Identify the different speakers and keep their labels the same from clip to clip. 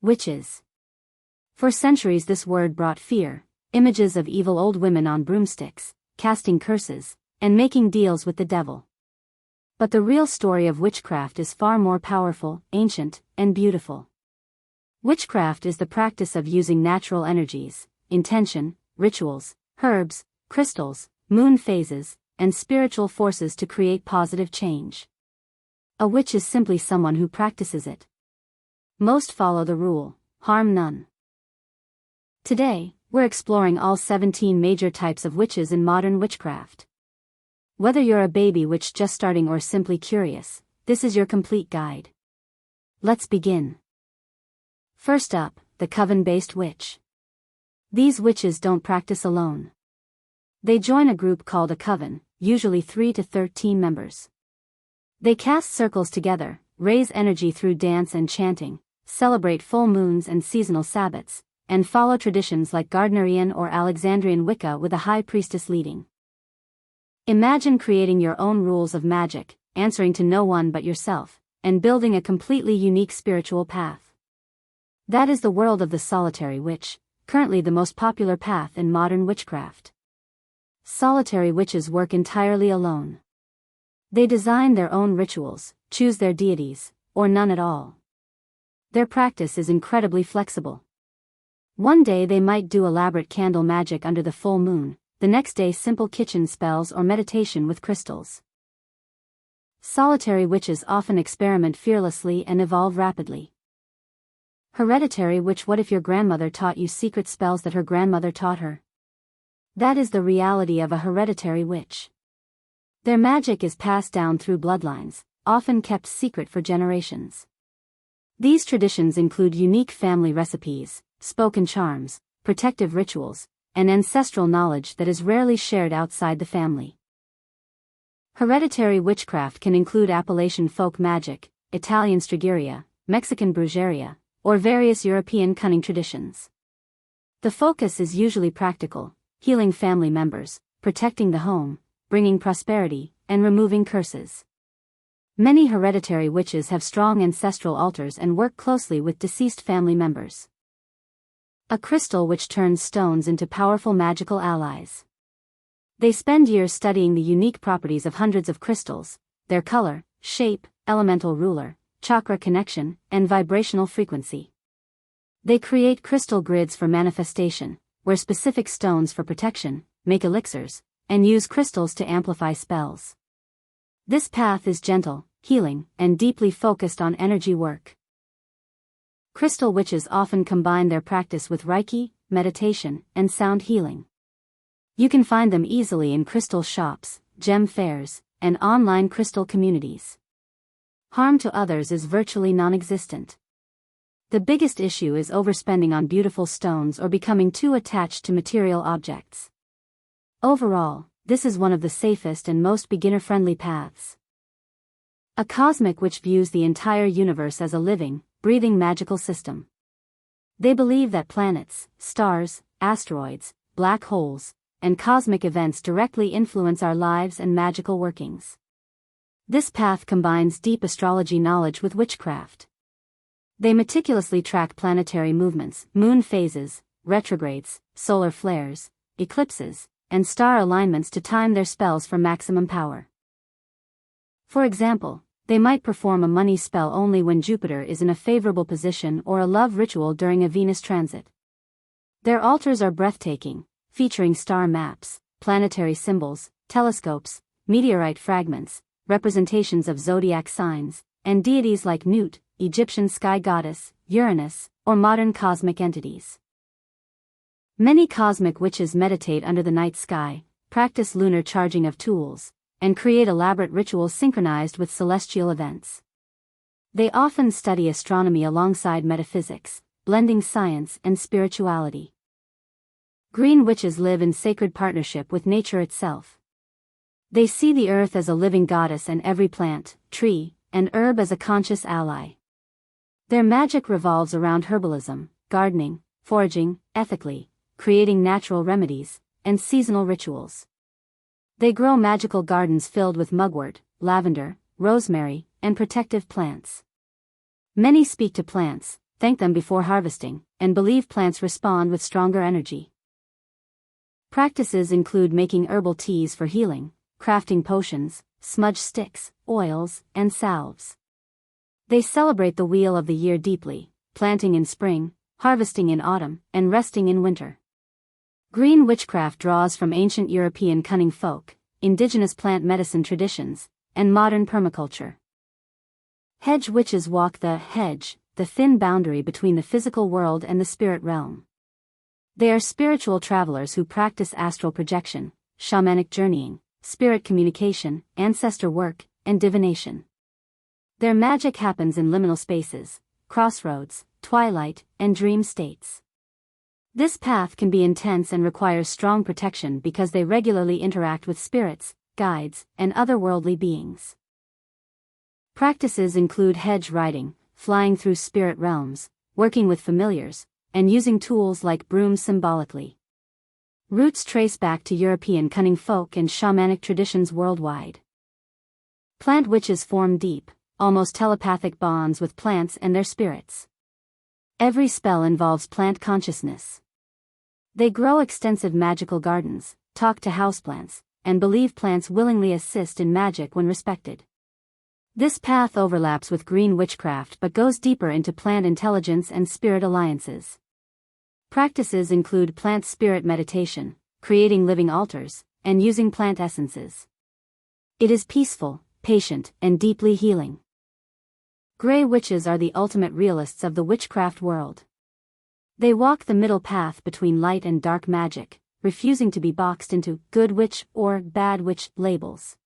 Speaker 1: Witches. For centuries this word brought fear, images of evil old women on broomsticks, casting curses, and making deals with the devil. But the real story of witchcraft is far more powerful, ancient, and beautiful. Witchcraft is the practice of using natural energies, intention, rituals, herbs, crystals, moon phases, and spiritual forces to create positive change. A witch is simply someone who practices it. Most follow the rule, harm none. Today, we're exploring all 17 major types of witches in modern witchcraft. Whether you're a baby witch just starting or simply curious, this is your complete guide. Let's begin. First up, the Coven-Based Witch. These witches don't practice alone. They join a group called a coven, usually 3 to 13 members. They cast circles together, raise energy through dance and chanting, celebrate full moons and seasonal Sabbats, and follow traditions like Gardnerian or Alexandrian Wicca with a high priestess leading. Imagine creating your own rules of magic, answering to no one but yourself, and building a completely unique spiritual path. That is the world of the solitary witch, currently the most popular path in modern witchcraft. Solitary witches work entirely alone. They design their own rituals, choose their deities, or none at all. Their practice is incredibly flexible. One day they might do elaborate candle magic under the full moon, the next day simple kitchen spells or meditation with crystals. Solitary witches often experiment fearlessly and evolve rapidly. Hereditary witch. What if your grandmother taught you secret spells that her grandmother taught her? That is the reality of a hereditary witch. Their magic is passed down through bloodlines, often kept secret for generations. These traditions include unique family recipes, spoken charms, protective rituals, and ancestral knowledge that is rarely shared outside the family. Hereditary witchcraft can include Appalachian folk magic, Italian striggeria, Mexican brujeria, or various European cunning traditions. The focus is usually practical, healing family members, protecting the home, bringing prosperity, and removing curses. Many hereditary witches have strong ancestral altars and work closely with deceased family members. A crystal witch turns stones into powerful magical allies. They spend years studying the unique properties of hundreds of crystals, their color, shape, elemental ruler, chakra connection, and vibrational frequency. They create crystal grids for manifestation, wear specific stones for protection, make elixirs, and use crystals to amplify spells. This path is gentle, healing, and deeply focused on energy work. Crystal witches often combine their practice with Reiki, meditation, and sound healing. You can find them easily in crystal shops, gem fairs, and online crystal communities. Harm to others is virtually non-existent. The biggest issue is overspending on beautiful stones or becoming too attached to material objects. Overall, this is one of the safest and most beginner-friendly paths. A cosmic witch views the entire universe as a living, breathing magical system. They believe that planets, stars, asteroids, black holes, and cosmic events directly influence our lives and magical workings. This path combines deep astrology knowledge with witchcraft. They meticulously track planetary movements, moon phases, retrogrades, solar flares, eclipses, and star alignments to time their spells for maximum power. For example, they might perform a money spell only when Jupiter is in a favorable position or a love ritual during a Venus transit. Their altars are breathtaking, featuring star maps, planetary symbols, telescopes, meteorite fragments, representations of zodiac signs, and deities like Nut, Egyptian sky goddess, Uranus, or modern cosmic entities. Many cosmic witches meditate under the night sky, practice lunar charging of tools, and create elaborate rituals synchronized with celestial events. They often study astronomy alongside metaphysics, blending science and spirituality. Green witches live in sacred partnership with nature itself. They see the earth as a living goddess and every plant, tree, and herb as a conscious ally. Their magic revolves around herbalism, gardening, foraging, ethically, creating natural remedies, and seasonal rituals. They grow magical gardens filled with mugwort, lavender, rosemary, and protective plants. Many speak to plants, thank them before harvesting, and believe plants respond with stronger energy. Practices include making herbal teas for healing, crafting potions, smudge sticks, oils, and salves. They celebrate the wheel of the year deeply, planting in spring, harvesting in autumn, and resting in winter. Green witchcraft draws from ancient European cunning folk, indigenous plant medicine traditions, and modern permaculture. Hedge witches walk the hedge, the thin boundary between the physical world and the spirit realm. They are spiritual travelers who practice astral projection, shamanic journeying, spirit communication, ancestor work, and divination. Their magic happens in liminal spaces, crossroads, twilight, and dream states. This path can be intense and requires strong protection because they regularly interact with spirits, guides, and otherworldly beings. Practices include hedge riding, flying through spirit realms, working with familiars, and using tools like brooms symbolically. Roots trace back to European cunning folk and shamanic traditions worldwide. Plant witches form deep, almost telepathic bonds with plants and their spirits. Every spell involves plant consciousness. They grow extensive magical gardens, talk to houseplants, and believe plants willingly assist in magic when respected. This path overlaps with green witchcraft but goes deeper into plant intelligence and spirit alliances. Practices include plant spirit meditation, creating living altars, and using plant essences. It is peaceful, patient, and deeply healing. Grey witches are the ultimate realists of the witchcraft world. They walk the middle path between light and dark magic, refusing to be boxed into good witch or bad witch labels.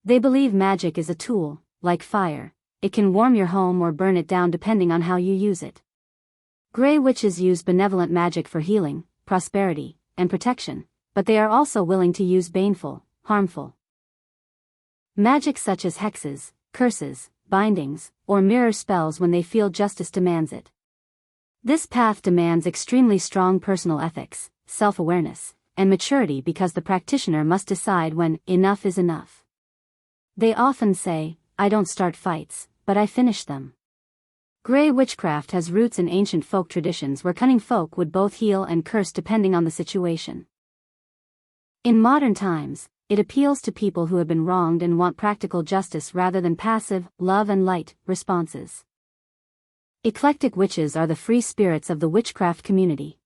Speaker 1: They believe magic is a tool, like fire. It can warm your home or burn it down depending on how you use it. Grey witches use benevolent magic for healing, prosperity, and protection, but they are also willing to use baneful, harmful magic such as hexes, curses, bindings, or mirror spells when they feel justice demands it. This path demands extremely strong personal ethics, self-awareness, and maturity because the practitioner must decide when enough is enough. They often say, "I don't start fights, but I finish them." Grey witchcraft has roots in ancient folk traditions where cunning folk would both heal and curse depending on the situation. In modern times, it appeals to people who have been wronged and want practical justice rather than passive, love and light, responses. Eclectic witches are the free spirits of the witchcraft community.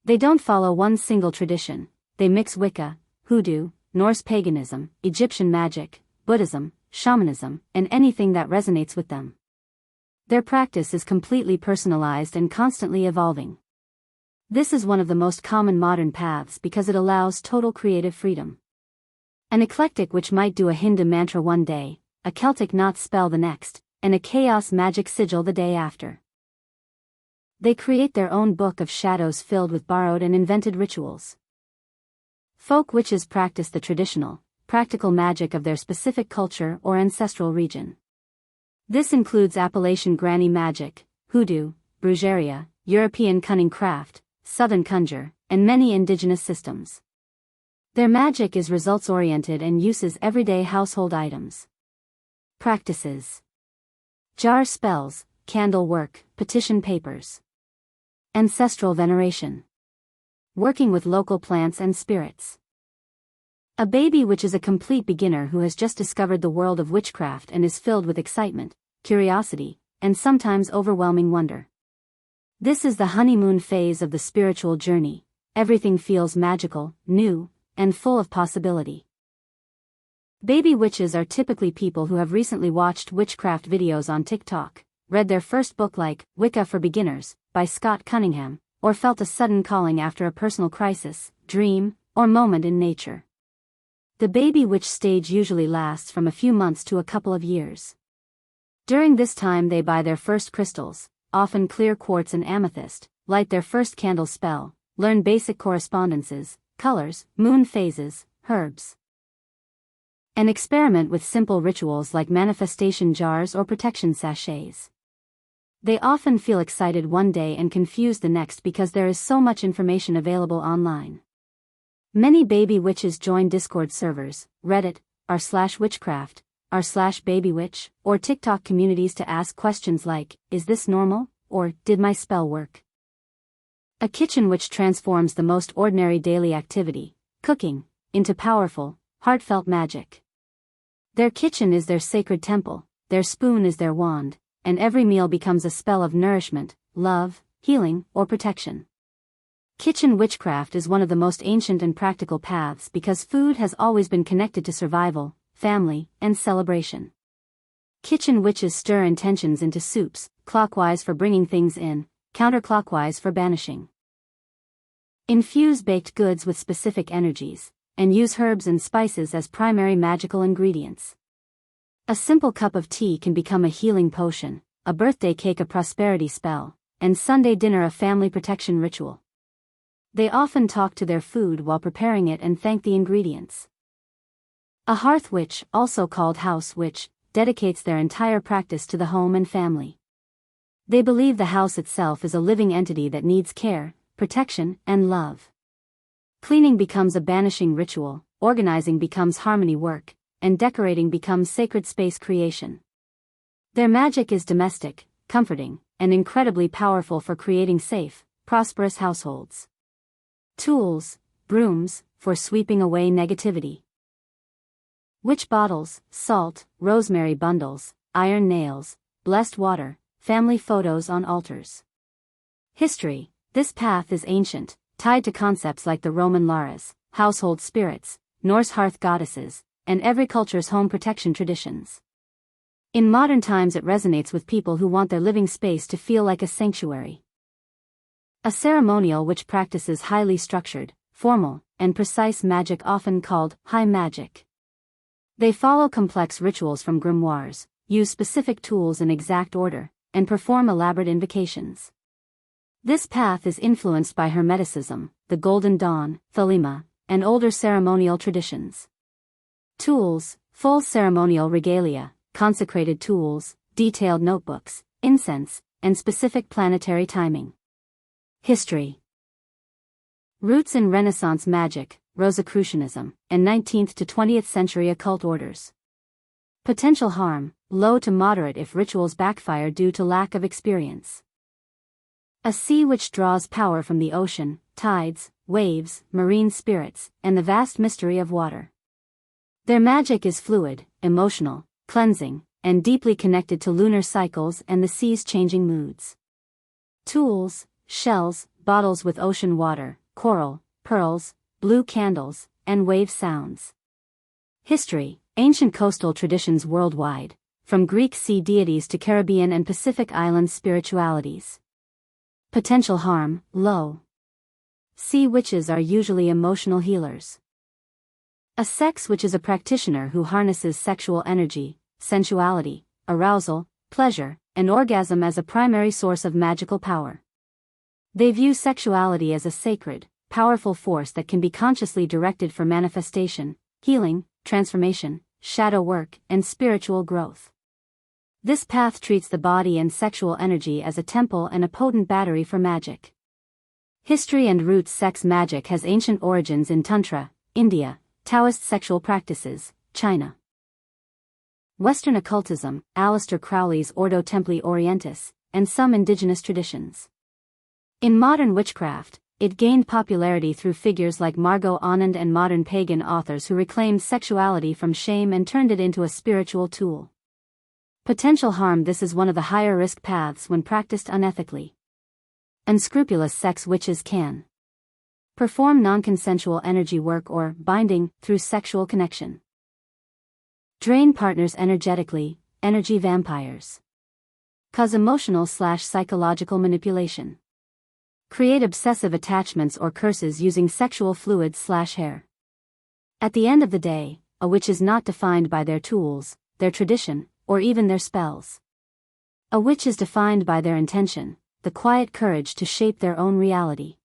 Speaker 1: They don't follow one single tradition, they mix Wicca, Hoodoo, Norse paganism, Egyptian magic, Buddhism, shamanism, and anything that resonates with them. Their practice is completely personalized and constantly evolving. This is one of the most common modern paths because it allows total creative freedom. An eclectic witch might do a Hindu mantra one day, a Celtic knot spell the next, and a chaos magic sigil the day after. They create their own book of shadows filled with borrowed and invented rituals. Folk witches practice the traditional, practical magic of their specific culture or ancestral region. This includes Appalachian granny magic, hoodoo, brujeria, European cunning craft, southern conjure, and many indigenous systems. Their magic is results-oriented and uses everyday household items. Practices: jar spells, candle work, petition papers. Ancestral veneration. Working with local plants and spirits. A baby witch is a complete beginner who has just discovered the world of witchcraft and is filled with excitement, curiosity, and sometimes overwhelming wonder. This is the honeymoon phase of the spiritual journey. Everything feels magical, new, and full of possibility. Baby witches are typically people who have recently watched witchcraft videos on TikTok, read their first book like Wicca for Beginners by Scott Cunningham, or felt a sudden calling after a personal crisis, dream, or moment in nature. The baby witch stage usually lasts from a few months to a couple of years. During this time they buy their first crystals, often clear quartz and amethyst, light their first candle spell, learn basic correspondences, colors, moon phases, herbs, and experiment with simple rituals like manifestation jars or protection sachets. They often feel excited one day and confused the next because there is so much information available online. Many baby witches join Discord servers, Reddit, r/witchcraft, r/babywitch, or TikTok communities to ask questions like, "Is this normal? or did my spell work? A kitchen witch transforms the most ordinary daily activity, cooking, into powerful, heartfelt magic. Their kitchen is their sacred temple, their spoon is their wand, and every meal becomes a spell of nourishment, love, healing, or protection. Kitchen witchcraft is one of the most ancient and practical paths because food has always been connected to survival, family, and celebration. Kitchen witches stir intentions into soups, clockwise for bringing things in, counterclockwise for banishing. Infuse baked goods with specific energies, and use herbs and spices as primary magical ingredients. A simple cup of tea can become a healing potion, a birthday cake a prosperity spell, and Sunday dinner a family protection ritual. They often talk to their food while preparing it and thank the ingredients. A hearth witch, also called house witch, dedicates their entire practice to the home and family. They believe the house itself is a living entity that needs care, protection, and love. Cleaning becomes a banishing ritual, organizing becomes harmony work, and decorating becomes sacred space creation. Their magic is domestic, comforting, and incredibly powerful for creating safe, prosperous households. Tools: brooms, for sweeping away negativity. Witch bottles, salt, rosemary bundles, iron nails, blessed water, family photos on altars. History: this path is ancient, tied to concepts like the Roman Lares, household spirits, Norse hearth goddesses, and every culture's home protection traditions. In modern times it resonates with people who want their living space to feel like a sanctuary. A ceremonial witch practices highly structured, formal, and precise magic often called high magic. They follow complex rituals from grimoires, use specific tools in exact order, and perform elaborate invocations. This path is influenced by Hermeticism, the Golden Dawn, Thelema, and older ceremonial traditions. Tools: full ceremonial regalia, consecrated tools, detailed notebooks, incense, and specific planetary timing. History: roots in Renaissance magic, Rosicrucianism, and 19th to 20th century occult orders. Potential harm: low to moderate if rituals backfire due to lack of experience. A sea witch draws power from the ocean, tides, waves, marine spirits, and the vast mystery of water. Their magic is fluid, emotional, cleansing, and deeply connected to lunar cycles and the sea's changing moods. Tools: shells, bottles with ocean water, coral, pearls, blue candles, and wave sounds. History: ancient coastal traditions worldwide, from Greek sea deities to Caribbean and Pacific Islands spiritualities. Potential harm: low. Sea witches are usually emotional healers. A sex witch is a practitioner who harnesses sexual energy, sensuality, arousal, pleasure, and orgasm as a primary source of magical power. They view sexuality as a sacred, powerful force that can be consciously directed for manifestation, healing, transformation, shadow work, and spiritual growth. This path treats the body and sexual energy as a temple and a potent battery for magic. History and roots: sex magic has ancient origins in Tantra, India, Taoist sexual practices, China. Western occultism, Aleister Crowley's Ordo Templi Orientis, and some indigenous traditions. In modern witchcraft, it gained popularity through figures like Margot Anand and modern pagan authors who reclaimed sexuality from shame and turned it into a spiritual tool. Potential harm: this is one of the higher risk paths when practiced unethically. Unscrupulous sex witches can perform non-consensual energy work or binding through sexual connection. Drain partners energetically, energy vampires. Cause emotional/psychological manipulation. Create obsessive attachments or curses using sexual fluids/hair. At the end of the day, a witch is not defined by their tools, their tradition, or even their spells. A witch is defined by their intention, the quiet courage to shape their own reality.